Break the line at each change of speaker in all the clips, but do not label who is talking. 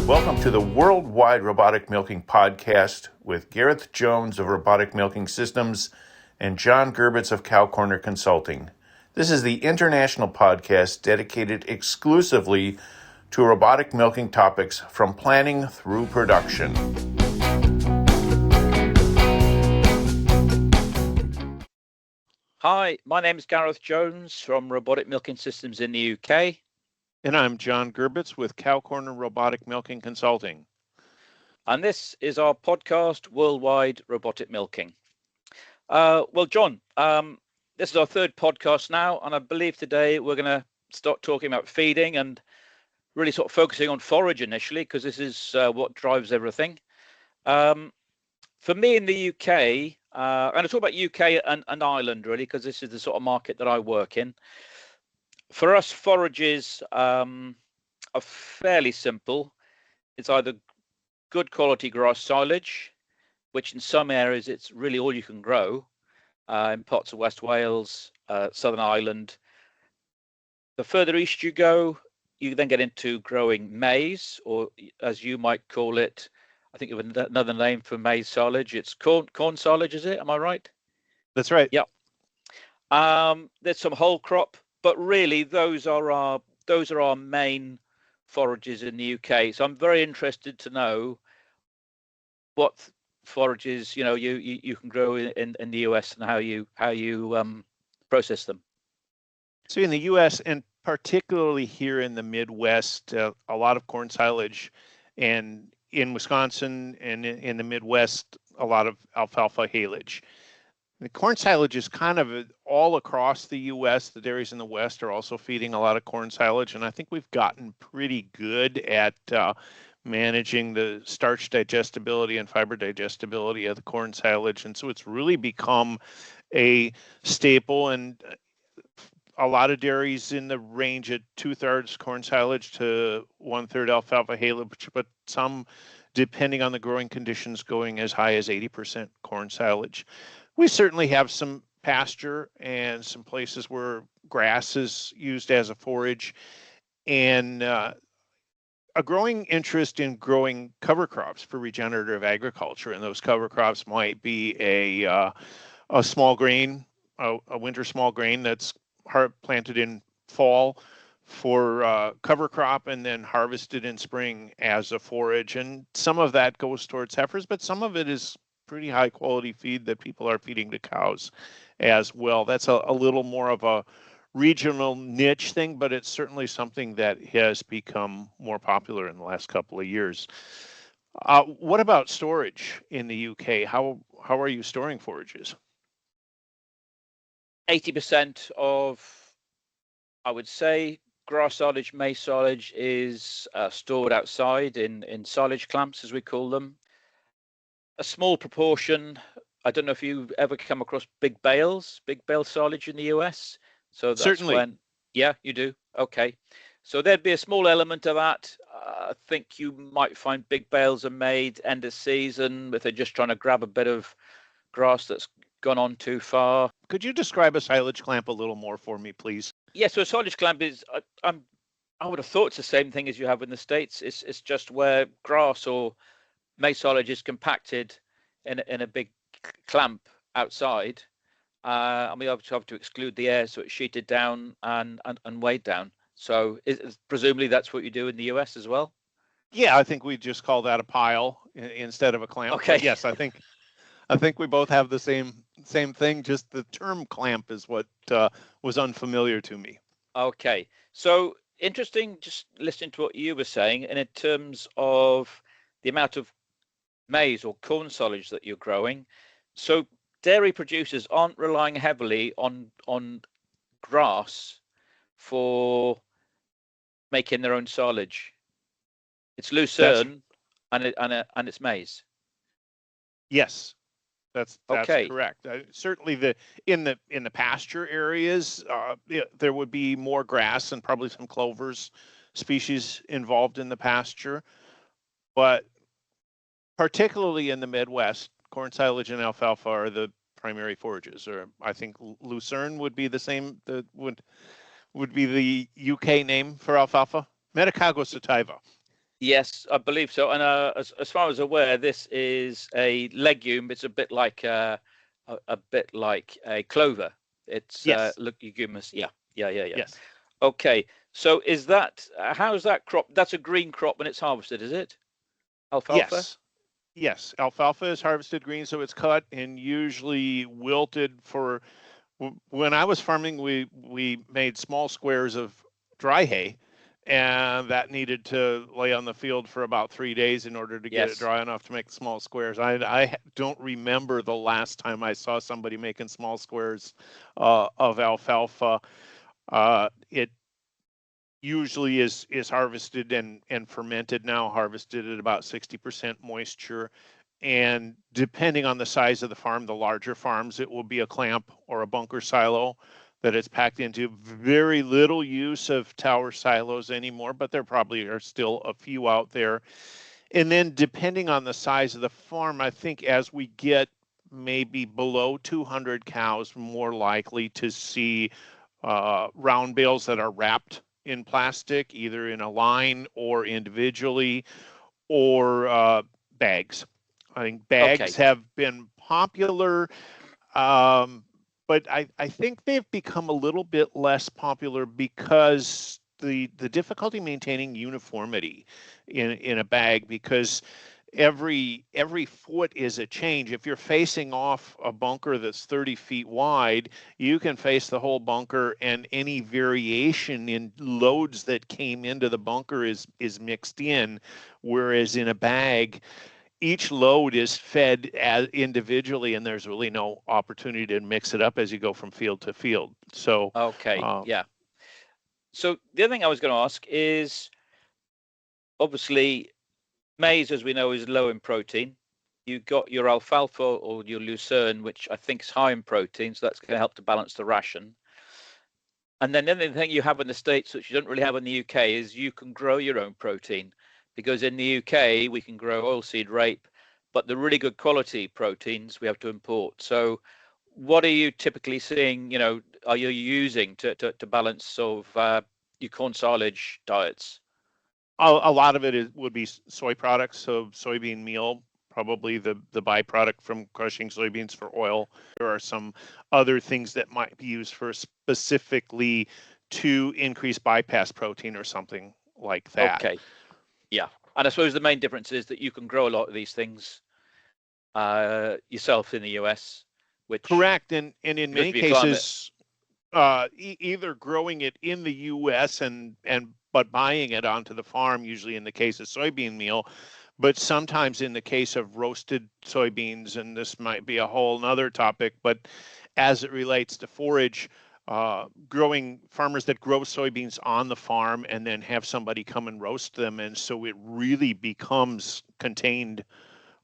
Welcome to the Worldwide Robotic Milking Podcast with Gareth Jones of Robotic Milking Systems and John Gerbitz of Cow Corner Consulting. This is the international podcast dedicated exclusively to robotic milking topics from planning through production.
Hi, my name is Gareth Jones from Robotic Milking Systems in the UK.
And I'm John Gerbitz with Cow Corner Robotic Milking Consulting.
And this is our podcast, Worldwide Robotic Milking. Well, John, this is our third podcast now, and I believe today we're going to start talking about feeding and really sort of focusing on forage initially, because this is what drives everything. For me in the UK, I'm going to talk about UK and Ireland, really, because this is the sort of market that I work in. For us, forages are fairly simple. It's either good quality grass silage, which in some areas it's really all you can grow, in parts of West Wales, Southern Ireland. The further east you go, you then get into growing maize, or as you might call it, I think of another name for maize silage. It's corn silage, is it? Am I right?
That's right.
Yeah. There's some whole crop, but really those are our main forages in the UK. So I'm very interested to know what forages you can grow in the US and how you process them.
So in the US and particularly here in the Midwest, a lot of corn silage, and in Wisconsin and in the Midwest, a lot of alfalfa haylage. The corn silage is kind of all across the U.S. The dairies in the West are also feeding a lot of corn silage, and I think we've gotten pretty good at managing the starch digestibility and fiber digestibility of the corn silage, and so it's really become a staple. And a lot of dairies in the range at 2/3 corn silage to 1/3 alfalfa haylage, but some, depending on the growing conditions, going as high as 80% corn silage. We certainly have some pasture and some places where grass is used as a forage, and a growing interest in growing cover crops for regenerative agriculture. And those cover crops might be a small grain, a winter small grain that's planted in fall for cover crop and then harvested in spring as a forage. And some of that goes towards heifers, but some of it is pretty high quality feed that people are feeding to cows as well. That's a little more of a regional niche thing, but it's certainly something that has become more popular in the last couple of years. What about storage in the UK? How are you storing forages?
80% of, I would say, grass silage, maize silage is stored outside in silage clamps, as we call them. A small proportion, I don't know if you've ever come across big bale silage in the US. So that's
Certainly.
Yeah, you do. Okay. So there'd be a small element of that. I think you might find big bales are made end of season if they're just trying to grab a bit of grass that's gone on too far.
Could you describe a silage clamp a little more for me, please?
Yeah, so a silage clamp is, I would have thought it's the same thing as you have in the States. It's just where grass or maize silage is compacted in a big clamp outside, and we have to exclude the air, so it's sheeted down and weighed down. So presumably that's what you do in the US as well?
Yeah, I think we just call that a pile instead of a clamp.
Okay.
But yes, I think we both have the same thing. Just the term clamp is what was unfamiliar to me.
Okay, so interesting. Just listening to what you were saying, and in terms of the amount of maize or corn silage that you're growing. So dairy producers aren't relying heavily on grass for making their own silage. It's lucerne and it's maize.
Yes, that's
okay.
Correct. Certainly in the pasture areas, there would be more grass and probably some clovers species involved in the pasture, but particularly in the Midwest, corn silage and alfalfa are the primary forages. Or I think lucerne would be the same. Would be the UK name for alfalfa. Medicago sativa.
Yes, I believe so. And as far as aware, this is a legume. It's a bit like a bit like a clover. It's
Yes.
leguminous. Yeah.
Yes.
Okay. So is that how's that crop? That's a green crop when it's harvested, is it? Alfalfa?
Yes. Yes. Alfalfa is harvested green, so it's cut and usually wilted for. When I was farming, we made small squares of dry hay, and that needed to lay on the field for about 3 days in order to get it
Yes.
dry enough to make small squares. I don't remember the last time I saw somebody making small squares of alfalfa. It usually is harvested and fermented now, harvested at about 60% moisture. And depending on the size of the farm, the larger farms, it will be a clamp or a bunker silo that it's packed into. Very little use of tower silos anymore, but there probably are still a few out there. And then depending on the size of the farm, I think as we get maybe below 200 cows, more likely to see round bales that are wrapped in plastic, either in a line or individually, or bags. I think bags
Okay.
have been popular, um, but I think they've become a little bit less popular because the difficulty maintaining uniformity in a bag, because every foot is a change. If you're facing off a bunker that's 30 feet wide, you can face the whole bunker, and any variation in loads that came into the bunker is mixed in. Whereas in a bag, each load is fed as individually, and there's really no opportunity to mix it up as you go from field to field. So,
Okay.
uh,
Yeah. So the other thing I was going to ask is obviously maize, as we know, is low in protein. You've got your alfalfa or your lucerne, which I think is high in protein, so that's going to help to balance the ration. And then the other thing you have in the States, which you don't really have in the UK, is you can grow your own protein. Because in the UK, we can grow oilseed rape, but the really good quality proteins we have to import. So what are you typically seeing, are you using to balance sort of your corn silage diets?
a lot of would be soy products, so soybean meal, probably the byproduct from crushing soybeans for oil. There are some other things that might be used for specifically to increase bypass protein or something like that.
Okay, yeah. And I suppose the main difference is that you can grow a lot of these things yourself in the US, which
Correct, and in
because
many
of your climate.
cases, either growing it in the U.S. and but buying it onto the farm, usually in the case of soybean meal, but sometimes in the case of roasted soybeans, and this might be a whole nother topic, but as it relates to forage, growing farmers that grow soybeans on the farm and then have somebody come and roast them, and so it really becomes contained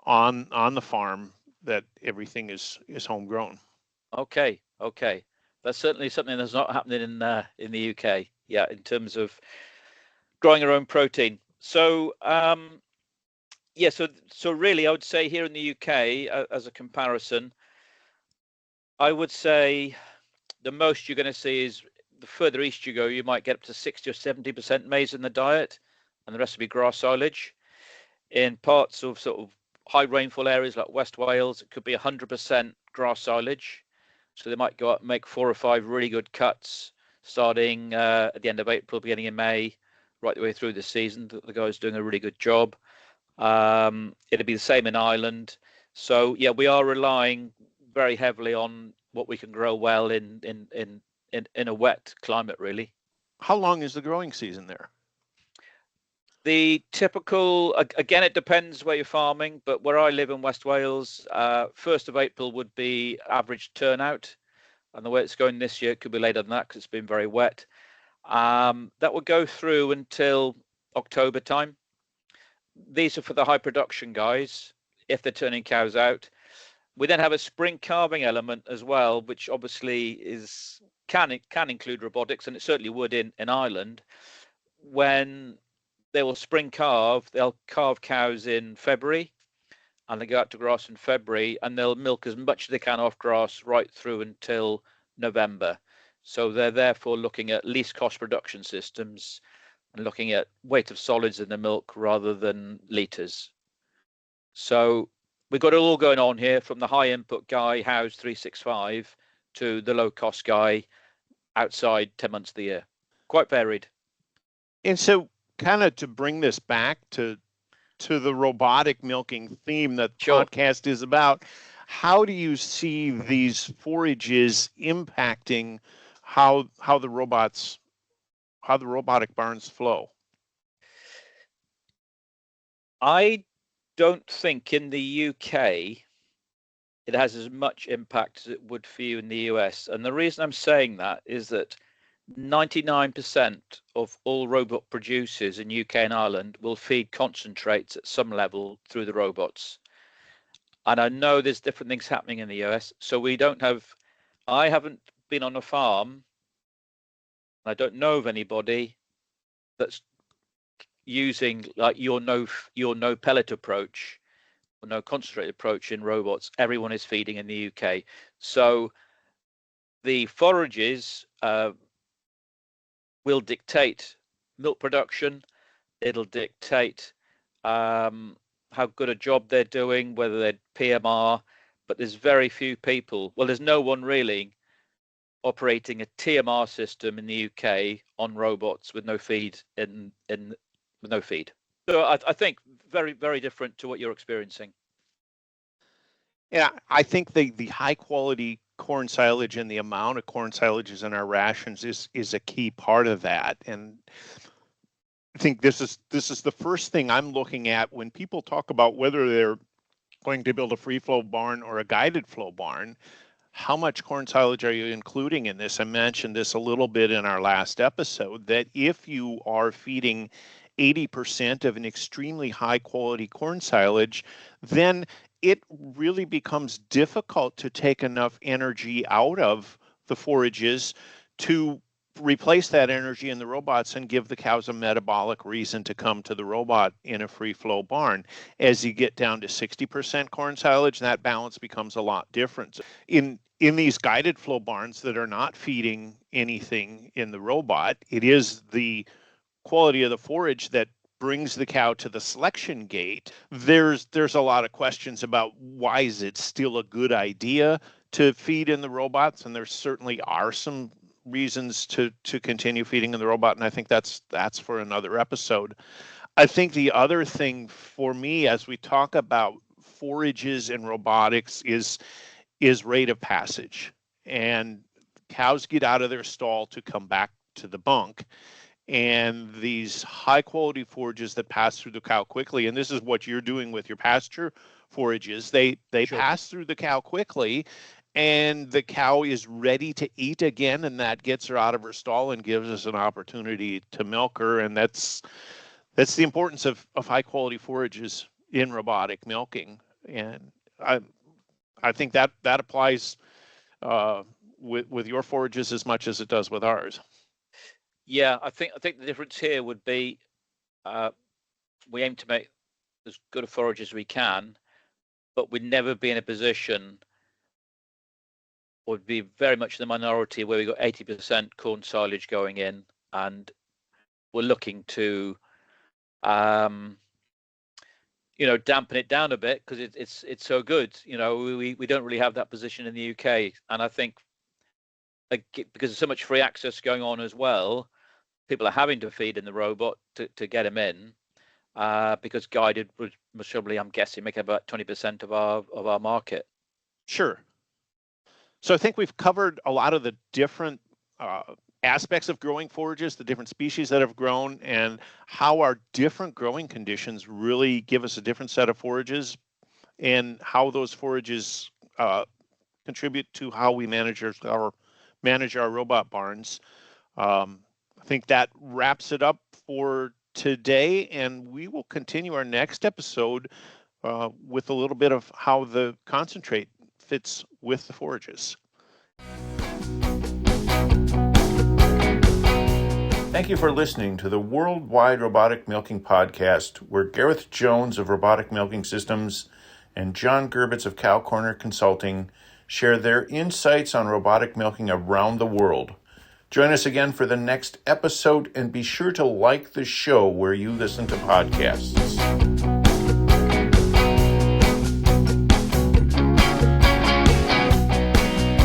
on the farm, that everything is homegrown.
Okay. That's certainly something that's not happening in the UK. Yeah, in terms of growing our own protein. So yeah, so really, I would say here in the UK, as a comparison, I would say the most you're going to see is the further east you go, you might get up to 60 or 70% maize in the diet, and the rest will be grass silage. In parts of sort of high rainfall areas like West Wales, it could be 100% grass silage. So they might go up and make 4 or 5 really good cuts starting at the end of April, beginning in May, right the way through the season. The guy's doing a really good job. It'll be the same in Ireland. So yeah, we are relying very heavily on what we can grow well in a wet climate, really.
How long is the growing season there?
The typical, again, it depends where you're farming, but where I live in West Wales, 1st of April would be average turnout. And the way it's going this year, it could be later than that because it's been very wet. That will go through until October time. These are for the high production guys, if they're turning cows out. We then have a spring calving element as well, which obviously can include robotics, and it certainly would in Ireland. When they will spring calve, they'll calve cows in February, and they go out to grass in February, and they'll milk as much as they can off grass right through until November. So they're therefore looking at least cost production systems. and looking at weight of solids in the milk rather than litres. So we've got it all going on here, from the high input guy, House 365, to the low cost guy outside 10 months of the year. Quite varied.
And so, kind of to bring this back to the robotic milking theme that the
Sure.
podcast is about, how do you see these forages impacting how the robotic barns flow?
I don't think in the UK it has as much impact as it would for you in the US. And the reason I'm saying that is that 99% of all robot producers in UK and Ireland will feed concentrates at some level through the robots. And I know there's different things happening in the US. So I haven't been on a farm. I don't know of anybody that's using like your no pellet approach or no concentrate approach in robots. Everyone is feeding in the UK. So the forages will dictate milk production. It'll dictate how good a job they're doing, whether they're PMR, but there's very few people. Well, there's no one really operating a TMR system in the UK on robots with no feed with no feed. So I think very, very different to what you're experiencing.
Yeah, I think the high quality corn silage and the amount of corn silages in our rations is a key part of that. And I think this is the first thing I'm looking at when people talk about whether they're going to build a free flow barn or a guided flow barn. How much corn silage are you including in this? I mentioned this a little bit in our last episode, that if you are feeding 80% of an extremely high quality corn silage, then it really becomes difficult to take enough energy out of the forages to replace that energy in the robots and give the cows a metabolic reason to come to the robot in a free flow barn. As you get down to 60% corn silage, that balance becomes a lot different. In these guided flow barns that are not feeding anything in the robot, it is the quality of the forage that brings the cow to the selection gate. There's a lot of questions about why is it still a good idea to feed in the robots, and there certainly are some reasons to continue feeding in the robot, and I think that's for another episode. I think the other thing for me as we talk about forages and robotics is rate of passage. And cows get out of their stall to come back to the bunk. And these high quality forages that pass through the cow quickly, and this is what you're doing with your pasture forages, they
Sure.
pass through the cow quickly, and the cow is ready to eat again, and that gets her out of her stall and gives us an opportunity to milk her. And that's the importance of high quality forages in robotic milking. And I think that applies with your forages as much as it does with ours.
Yeah, I think the difference here would be we aim to make as good a forage as we can, but we'd never be in a position, or would be very much in the minority, where we got 80% corn silage going in, and we're looking to dampen it down a bit because it's so good. We don't really have that position in the UK, and I think because there's so much free access going on as well, people are having to feed in the robot to get them in, because guided would most probably, I'm guessing, make about 20% of our market.
Sure. So I think we've covered a lot of the different aspects of growing forages, the different species that have grown, and how our different growing conditions really give us a different set of forages, and how those forages contribute to how we manage our robot barns. I think that wraps it up for today, and we will continue our next episode with a little bit of how the concentrate fits with the forages.
Thank you for listening to the Worldwide Robotic Milking Podcast, where Gareth Jones of Robotic Milking Systems and John Gerbitz of Cow Corner Consulting share their insights on robotic milking around the world. Join us again for the next episode, and be sure to like the show where you listen to podcasts.